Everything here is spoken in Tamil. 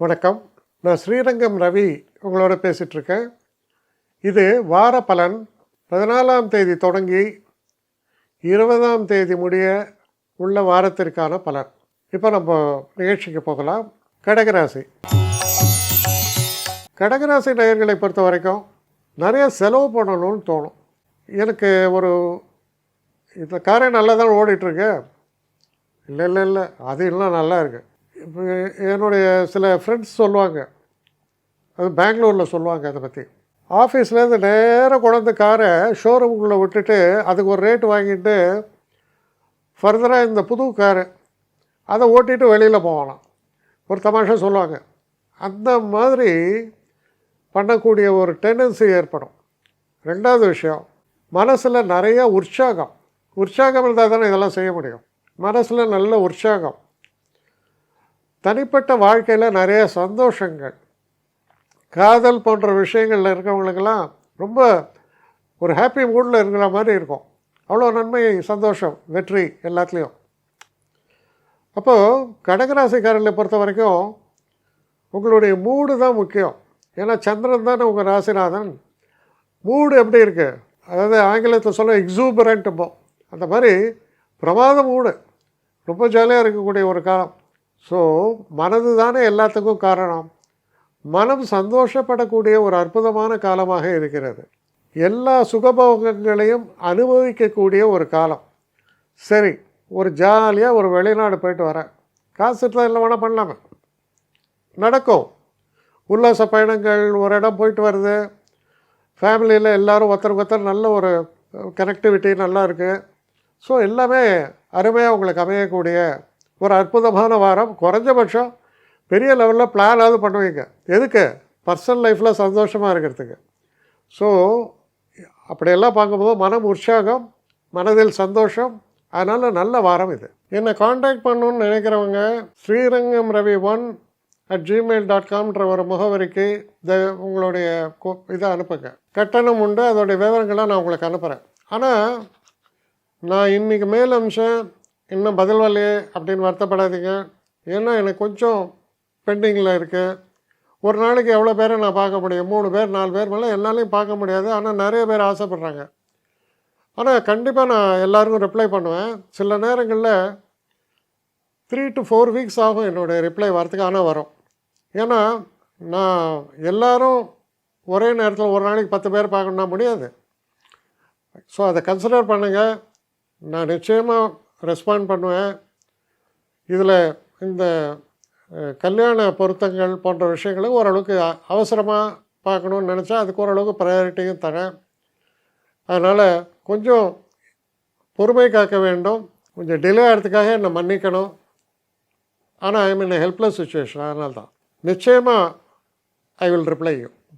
வணக்கம். நான் ஸ்ரீரங்கம் ரவி உங்களோட பேசிகிட்ருக்கேன். இது வார பலன் 14ஆம் தேதி தொடங்கி 20ஆம் தேதி முடிய உள்ள வாரத்திற்கான பலன். இப்போ நம்ம நிகழ்ச்சிக்கு போகலாம். கடகராசி. கடகராசி நேயர்களை பொறுத்த வரைக்கும் நிறைய செலவு பண்ணணும்னு தோணும். எனக்கு இந்த காரை நல்லா தான் ஓடிட்டுருக்கு. இல்லை அது இன்னும் நல்லா இருக்குது. இப்போ என்னுடைய சில ஃப்ரெண்ட்ஸ் சொல்லுவாங்க, அது பெங்களூரில் சொல்லுவாங்க, அதை பற்றி ஆஃபீஸ்லேருந்து நேராக கொண்டு காரை ஷோரூமுக்குள்ளே விட்டுட்டு அதுக்கு ஒரு ரேட்டு வாங்கிட்டு ஃபர்தராக இந்த புது காரு அதை ஓட்டிகிட்டு வெளியில் போகலாம். ஒரு தமாஷா சொல்லுவாங்க. அந்த மாதிரி பண்ணக்கூடிய ஒரு டெண்டன்சி ஏற்படும். ரெண்டாவது விஷயம், மனசில் நிறைய உற்சாகம் இருந்தால் தானே இதெல்லாம் செய்ய முடியும். மனசில் நல்ல உற்சாகம், தனிப்பட்ட வாழ்க்கையில் நிறைய சந்தோஷங்கள், காதல் போன்ற விஷயங்களில் இருக்கிறவங்களுக்கெல்லாம் ரொம்ப ஒரு ஹாப்பி மூடில் இருக்கிற மாதிரி இருக்கும். அவ்வளோ நன்மை, சந்தோஷம், வெற்றி எல்லாத்துலேயும். அப்போது கடகராசிக்காரர்களை பொறுத்த வரைக்கும் உங்களுடைய மூடு தான் முக்கியம். ஏன்னா சந்திரன் தானே உங்கள் ராசிநாதன். மூடு எப்படி இருக்குது, அதாவது ஆங்கிலத்தில் சொல்ல எக்ஸூபரண்ட்டுப்போ, அந்த மாதிரி பிரமாத மூடு, ரொம்ப ஜாலியாக இருக்கக்கூடிய ஒரு காலம். ஸோ மனது தானே எல்லாத்துக்கும் காரணம். மனம் சந்தோஷப்படக்கூடிய ஒரு அற்புதமான காலமாக இருக்கிறது. எல்லா சுகபோகங்களையும் அனுபவிக்கக்கூடிய ஒரு காலம். சரி, ஒரு ஜாலியாக ஒரு வெளிநாடு போயிட்டு வரேன், காசு இருந்தால் இல்லை வேணால் பண்ணலாமே, நடக்கும். உல்லாச பயணங்கள், ஒரு இடம் போயிட்டு வருது, ஃபேமிலியில் எல்லோரும் ஒருத்தருக்கு நல்ல ஒரு கனெக்டிவிட்டி நல்லா இருக்குது. ஸோ எல்லாமே அருமையாக உங்களுக்கு அமையக்கூடிய ஒரு அற்புதமான வாரம். குறைஞ்சபட்சம் பெரிய லெவலில் பிளானாவது பண்ணுவீங்க. எதுக்கு? பர்சனல் லைஃப்பில் சந்தோஷமாக இருக்கிறதுக்கு. ஸோ அப்படியெல்லாம் பார்க்கும்போது மனம் உற்சாகம், மனதில் சந்தோஷம். அதனால் நல்ல வாரம் இது. என்னை காண்டாக்ட் பண்ணணுன்னு நினைக்கிறவங்க srirangam1@gmail.com ஒரு முகவரிக்கு உங்களுடைய இதை அனுப்புங்க. கட்டணம் உண்டு, அதோடைய விவரங்களை நான் உங்களுக்கு அனுப்புகிறேன். ஆனால் நான் இன்றைக்கி மேல் அம்சம் இன்னும் பதில் வரலையே அப்படின்னு வருத்தப்படாதீங்க. ஏன்னா எனக்கு கொஞ்சம் பெண்டிங்கில் இருக்குது. ஒரு நாளைக்கு எவ்வளோ பேரை நான் பார்க்க முடியும்? 3 பேர் 4 பேர் மேலே என்னாலையும் பார்க்க முடியாது. ஆனால் நிறைய பேர் ஆசைப்பட்றாங்க. ஆனால் கண்டிப்பாக நான் எல்லாருக்கும் ரிப்ளை பண்ணுவேன். சில நேரங்களில் 3 to 4 வீக்ஸ் ஆகும் என்னுடைய ரிப்ளை வரத்துக்கு. ஆனால் வரும். ஏன்னா நான் எல்லோரும் ஒரே நேரத்தில் ஒரு நாளைக்கு 10 பேர் பார்க்கணுன்னா முடியாது. ஸோ அதை கன்சிடர் பண்ணுங்கள். நான் நிச்சயமாக ரெஸ்பாண்ட் பண்ணுவேன். இதில் இந்த கல்யாண பொருத்தங்கள் போன்ற விஷயங்களுக்கு ஓரளவுக்கு அவசரமாக பார்க்கணுன்னு நினச்சா அதுக்கு ஓரளவுக்கு ப்ரையாரிட்டியும் தரேன். அதனால் கொஞ்சம் பொறுமை காக்க வேண்டும். கொஞ்சம் டிலே ஆகிறதுக்காக என்னை மன்னிக்கணும். ஆனால் ஐ மீன் ஹெல்ப்லெஸ் சுச்சுவேஷன். அதனால தான் நிச்சயமாக ஐ வில் ரிப்ளை யூ.